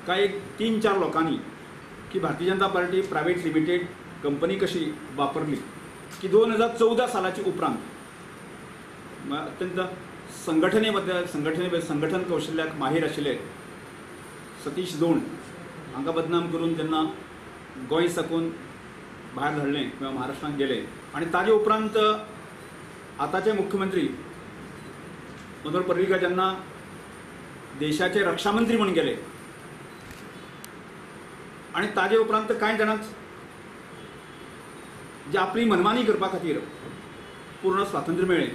काय एक 3-4 लोकांनी की Bharatiya Janata party private limited company कशी वापरली की 2014 सालाची उपरांत अत्यंत संघटन कौशल्याक माहीर आशिल्ले सतीश दोंड हांकां बदनाम करून जेन्ना गोंय साकून भायर धाडलें किंवा महाराष्ट्रांत गेले आनी ताजे उपरांत आतांचे मुख्यमंत्री मनोहर पर्रीकर जेन्ना देशाचे रक्षा मंत्री म्हणून गेले आणि ताजे उपरांत कांय जाणांक जे आपली मनमानी करपा खातीर पूर्ण स्वातंत्र्य मेळ्ळें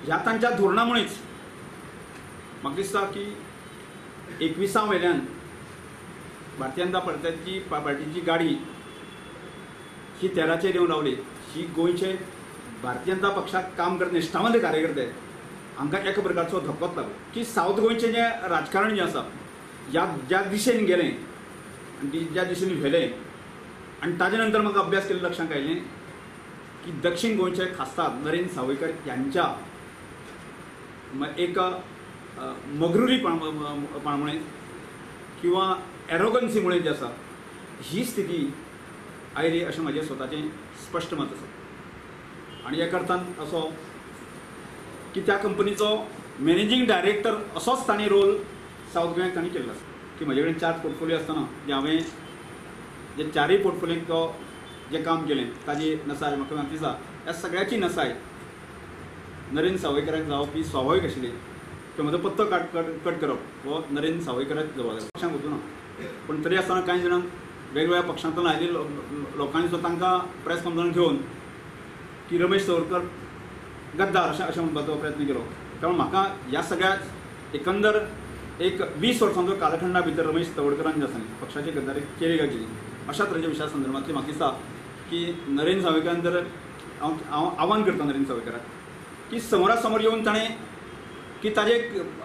ह्या तांच्या धोरणामुळेच म्हाका दिसता की 21 वेल्यान भारतीय जनता पार्टीची गाडी ही 13चेर येवन रावली। ही गोंयचे भारतीय जनता पक्षाक काम करता निश्ठावंत कार्यकर्ते हांकां एका प्रकारचो धक्कोच लागलो की सावथ गोंयचें जें राजकारण जें आसा ज्या दिशेन गेलें आनी ज्या दिशेन व्हेलें आनी ताजे नंतर म्हाका अभ्यास केल्ले लक्षांत आयलें की दक्षिण गोंयचे खासदार नरेंद्र सावयकर यांच्या एक मगरुरीपणामुळे किंवा एरोगन्सीमुळे जे आसा ही स्थिती आयली अशें म्हजें स्वताचें स्पश्ट मत आसा। आनी एका अर्थान असो की त्या कंपनीचो मॅनेजिंग डायरेक्टर असोच ताणें रोल सावथ गोंयाक ताणें केल्लो आसा की म्हजे कडेन 4 पोर्टफोलियो आसतना जे हांवें जे 4य पोर्टफोलियोंत तो जें काम केलें ताजी नसाय म्हाका दिसता ह्या सगळ्याची नसाय नरेंद्र सावयकराक जावपी स्वाभावीक आशिल्ली की म्हजो पत्तो कट करप हो नरेंद्र सावयकराक जबाबदार पक्षांक वचूं ना पूण तरी आसतना कांय जाणांक वेगवेगळ्या पक्षांतल्यान आयिल्ले लोकांनी सुद्दां तांकां प्रेस कॉन्फरन्स घेवन की रमेश तवडकर गद्दार अशें म्हणपाचो प्रयत्न केलो। त्यामुळे म्हाका ह्या सगळ्या एकंदर एक 20 वर्सांचो कालखंडा भितर रमेश तवडकरान जे आसा पक्षाची गद्दारी केली काय केली अशा तरेच्या विशया संदर्भांतली म्हाका दिसता की नरेंद्र सावयकरान जर हांव आव्हान करता नरेंद्र सावयकराक की समोरा समोर येवन ताणें की ताजे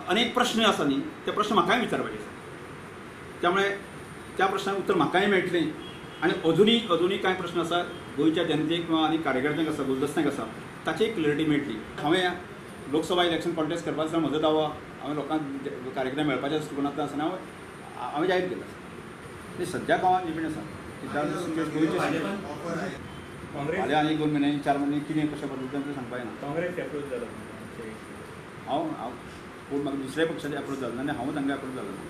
अनेक प्रश्न आसा न्ही ते प्रश्न म्हाकाय विचारपाचे आसा त्यामुळे त्या प्रश्नाक उत्तर म्हाकाय मेळटलें आनी अजुनूय कांय प्रश्न आसा गोंयच्या जनतेक किंवा आनी कार्यकर्त्यांक आसा गुलदस्त्यांक आसा ताची क्लियरिटी मेळटली। हांवें लोकसभा इलेक्शन कॉन्टेस्ट करपाचो म्हजो दावो हांवें लोकांक कार्यकर्ते मेळपाच्या दृश्टीकोनांतल्यान आसतना हांवें जाहीर केला ते सद्याक हांव लिमीट आसा गोंयचे फाल्यां आनी 2 म्हयने 4 म्हयने कितें कशें पद्दतीन तें सांगपाक येना। काँग्रेस एप्रोच जालो हांव पूण म्हाका दुसऱ्या पक्षाचे एप्रोच जालो ना आनी हांव तांकां एप्रोच जालो ना।